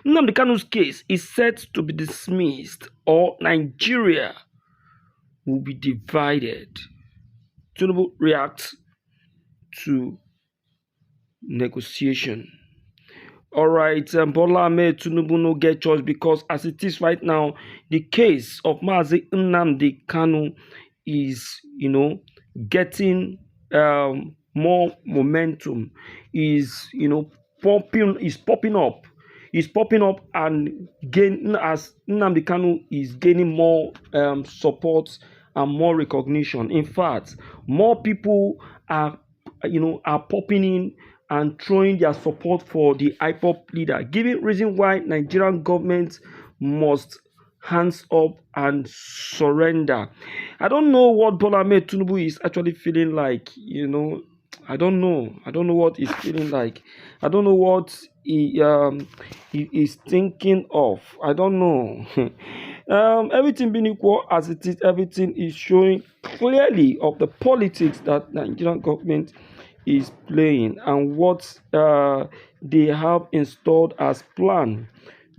Nnamdi Kanu's case is set to be dismissed or Nigeria will be divided. Tinubu reacts to negotiation. All right, Bola Ahmed Tinubu no get choice because as it is right now, the case of Mazi Nnamdi Kanu is, getting more momentum. Is popping up. Is popping up and gain as Nnamdi Kanu is gaining more support and more recognition. In fact, more people are popping in and throwing their support for the IPOP leader, giving reason why Nigerian government must hands up and surrender. I don't know what Bola Ahmed Tinubu is actually feeling like. I don't know. I don't know what he's feeling like. I don't know what he is thinking of. I don't know. Everything being equal as it is, everything is showing clearly of the politics that Nigerian government is playing and what they have installed as plan.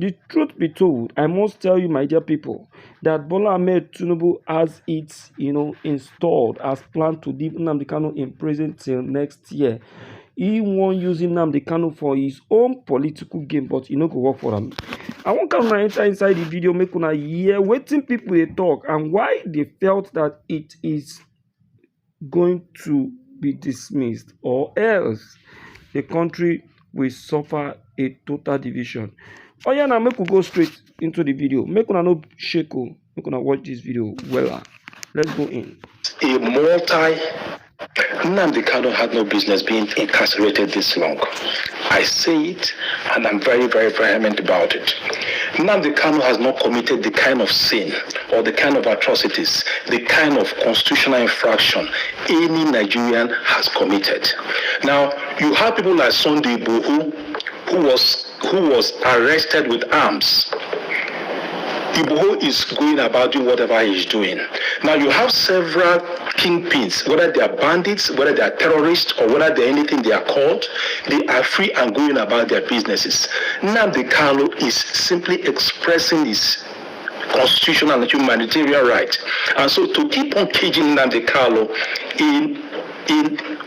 The truth be told, I must tell you, my dear people, that Bola Ahmed Tinubu has it, installed as plan to leave Nnamdi Kanu in prison till next year. He won't use Nnamdi Kanu for his own political game, but he no go work for him. I won't come enter inside the video, make una hear wetin people they talk and why they felt that it is going to be dismissed, or else the country will suffer a total division. Oh yeah, now make we go straight into the video. Make una no shake, make una watch this video well. Let's go in. Nnamdi Kanu had no business being incarcerated this long. I say it, and I'm very, very vehement about it. Nnamdi Kanu has not committed the kind of sin or the kind of atrocities, the kind of constitutional infraction any Nigerian has committed. Now, you have people like Sunday Igboho, who was arrested with arms. Igboho is going about doing whatever he's doing. Now you have several kingpins, whether they are bandits, whether they are terrorists, or whether they're anything they are called, they are free and going about their businesses. Nnamdi Kanu is simply expressing his constitutional and humanitarian right. And so to keep on caging Nnamdi Kanu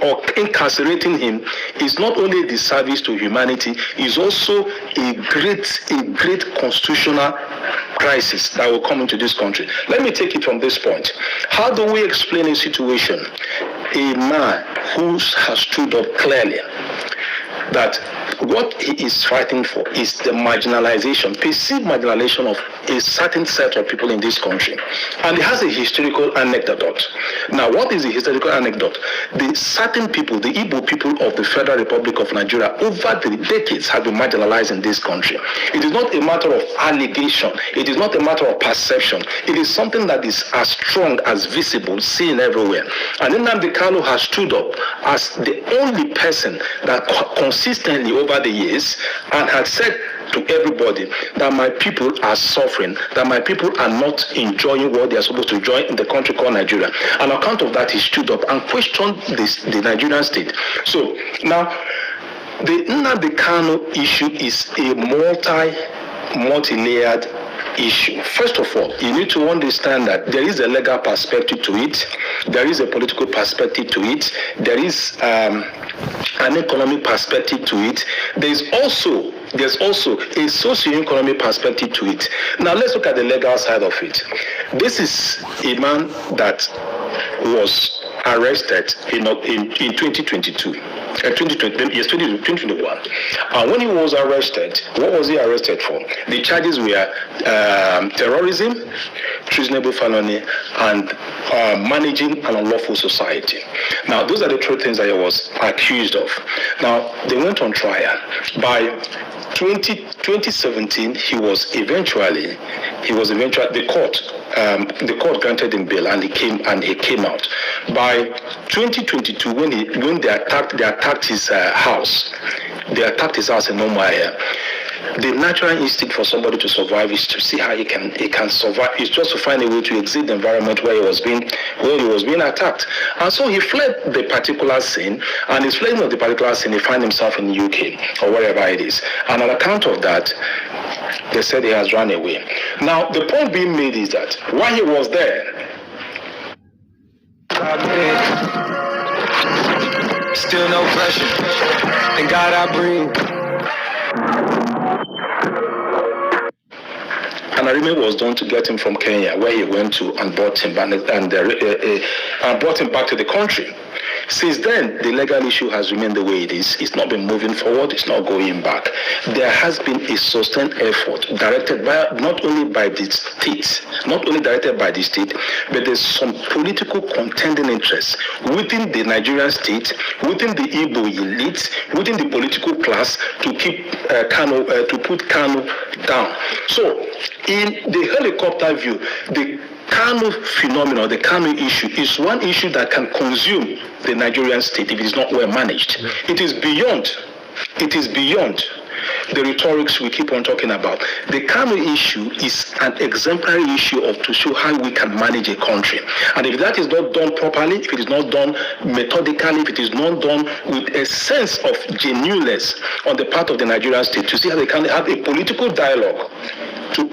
or incarcerating him is not only a disservice to humanity, is also a great constitutional crisis that will come into this country. Let me take it from this point. How do we explain a situation? A man who has stood up clearly that what he is fighting for is the marginalization, perceived marginalization of a certain set of people in this country. And it has a historical anecdote. Now, what is the historical anecdote? The certain people, the Igbo people of the Federal Republic of Nigeria, over the decades have been marginalized in this country. It is not a matter of allegation. It is not a matter of perception. It is something that is as strong, as visible, seen everywhere. And Nnamdi Kanu has stood up as the only person that consistently over the years and had said to everybody that my people are suffering, that my people are not enjoying what they are supposed to enjoy in the country called Nigeria. On account of that, he stood up and questioned the Nigerian state. So now, the Nnamdi Kanu issue is a multi-layered issue. First of all, you need to understand that there is a legal perspective to it, there is a political perspective to it, there is an economic perspective to it, there's also a socio-economic perspective to it. Now let's look at the legal side of it. This is a man that was arrested in 2022. 2021. And when he was arrested, what was he arrested for? The charges were terrorism, treasonable felony, and managing an unlawful society. Now, those are the three things that he was accused of. Now, they went on trial. By 2017, the court granted him bail, and he came out. By 2022, when they attacked his house, in Umuahia. The natural instinct for somebody to survive is to see how he can survive. It's just to find a way to exit the environment where he was being attacked. And so he fled the particular scene, and he's fleeing of the particular scene. He finds himself in the UK or wherever it is. And on account of that, They said he has run away. Now, the point being made is that while he was there, still no pressure. Thank God I breathe. An agreement was done to get him from Kenya, where he went to and brought him back, and brought him back to the country. Since then, the legal issue has remained the way it is. It's not been moving forward. It's not going back. There has been a sustained effort directed by not only directed by the state, but there's some political contending interests within the Nigerian state, within the Igbo elite, within the political class to keep to put Kanu down. So, in the helicopter view, the Kanu phenomenon, the Kanu issue, is one issue that can consume the Nigerian state if it is not well managed. It is beyond the rhetorics we keep on talking about. The Kanu issue is an exemplary issue to show how we can manage a country. And if that is not done properly, if it is not done methodically, if it is not done with a sense of genuineness on the part of the Nigerian state, to see how they can have a political dialogue to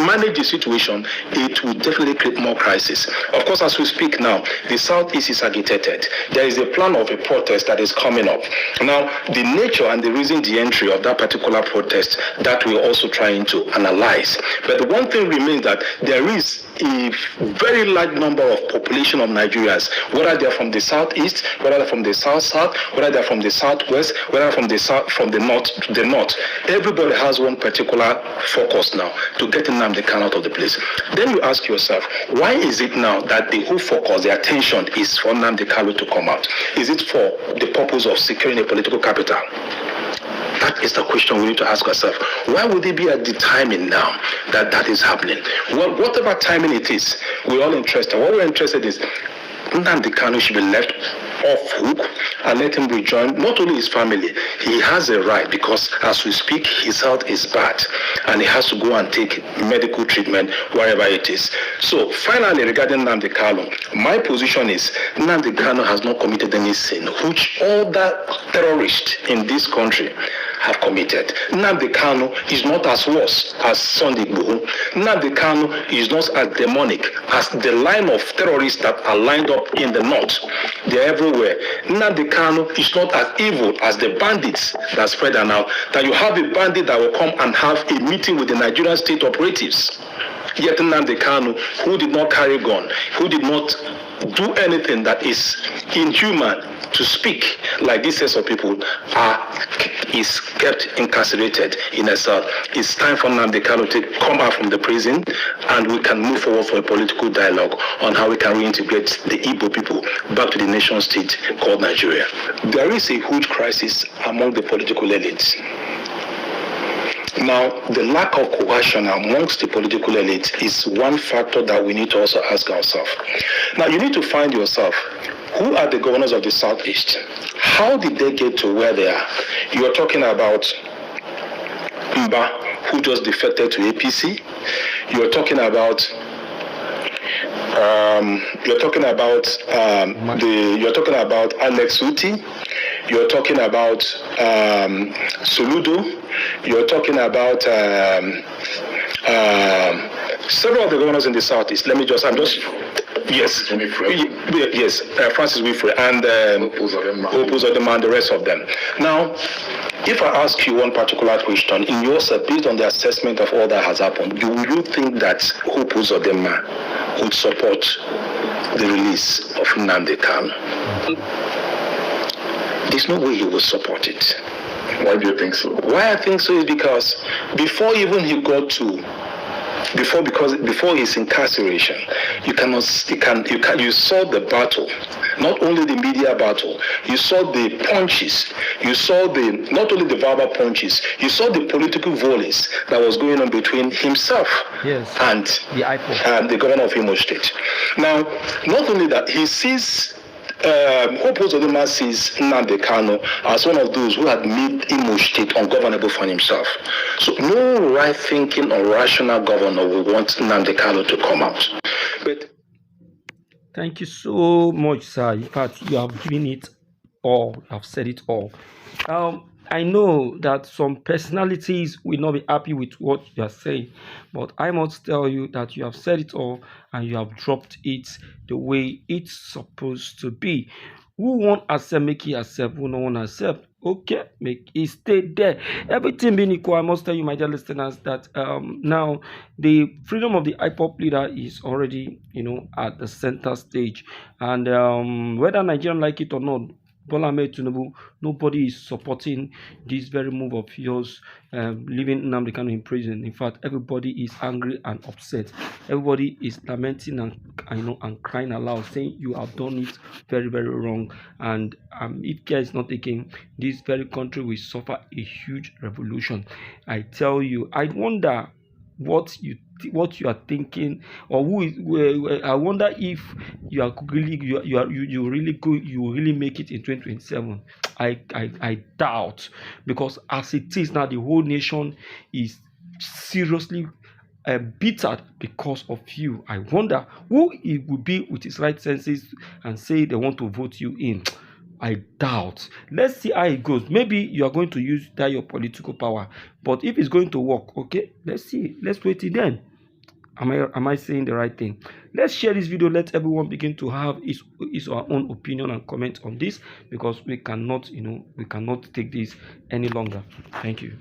manage the situation, it will definitely create more crisis. Of course, as we speak now, the Southeast is agitated. There is a plan of a protest that is coming up. Now, the nature and the reason the entry of that particular protest, that we're also trying to analyze. But the one thing remains that there is a very large number of population of Nigerians, whether they're from the southeast, whether they're from the south, whether they're from the southwest, whether from the south, from the north to the north. Everybody has one particular focus now to get Nnamdi Kanu out of the place. Then you ask yourself, why is it now that the whole focus, the attention is for Nnamdi Kanu to come out? Is it for the purpose of securing a political capital? That is the question we need to ask ourselves. Why would it be at the timing now that is happening? Well, whatever timing it is, we're all interested. What we're interested is Nnamdi Kanu should be left off hook and let him rejoin not only his family. He has a right, because as we speak, his health is bad and he has to go and take medical treatment wherever it is. So finally, regarding Nnamdi Kanu, my position is Nnamdi Kanu has not committed any sin which all the terrorists in this country have committed. Nnamdi Kanu is not as worse as Sunday Igboho. Nnamdi Kanu is not as demonic as the line of terrorists that are lined up in the north. They are everywhere. Nnamdi Kanu is not as evil as the bandits that spread out. That you have a bandit that will come and have a meeting with the Nigerian state operatives. Yet Nnamdi Kanu, who did not carry a gun, who did not do anything that is inhuman to speak like this set of people, is kept incarcerated in a cell. It's time for Nnamdi Kanu to come out from the prison and we can move forward for a political dialogue on how we can reintegrate the Igbo people back to the nation state called Nigeria. There is a huge crisis among the political elites. Now, the lack of cohesion amongst the political elite is one factor that we need to also ask ourselves. Now, you need to find yourself, who are the governors of the Southeast? How did they get to where they are? You are talking about Mba, who just defected to APC. You are talking about Alex Uti. You're talking about Soludo. You're talking about several of the governors in the Southeast. Francis Wifre and Opuzodema and the rest of them. Now, if I ask you one particular question, in yourself, based on the assessment of all that has happened, do you think that Opuzodema would support the release of Nnamdi Kanu? There's no way he will support it. Why do you think so? Why I think so is because before even he got to, before his incarceration, you saw the battle, not only the media battle, you saw the punches, you saw not only the verbal punches, you saw the political volleys that was going on between himself and the governor of Imo State. Now, not only that, he sees Opuzodema sees Nnamdi Kanu as one of those who had made Imo State ungovernable for himself. So no right-thinking or rational governor will want Nnamdi Kanu to come out. But thank you so much, sir. In fact, you have given it all. You have said it all. I know that some personalities will not be happy with what you are saying, but I must tell you that you have said it all and you have dropped it the way it's supposed to be. Who won't accept, make it accept. Who no one accept, okay, make it stay there. Everything being equal, I must tell you, my dear listeners, that now the freedom of the IPOP leader is already, at the center stage, and whether Nigerians like it or not, Bola Ahmed Tinubu, nobody is supporting this very move of yours, leaving Nnamdi Kanu in prison. In fact, everybody is angry and upset. Everybody is lamenting and crying aloud, saying you have done it very, very wrong. And if care is not taken, this very country will suffer a huge revolution. I tell you, I wonder what you are thinking, or I wonder if you are really you really make it in 2027. I doubt, because as it is now, the whole nation is seriously bittered because of you. I wonder who it will be with his right senses and say they want to vote you in. I doubt. Let's see how it goes. Maybe you are going to use that your political power, but if it's going to work, okay, let's see. Let's wait till then. Am I saying the right thing? Let's share this video. Let everyone begin to have his or her own opinion and comment on this, because we cannot take this any longer. Thank you.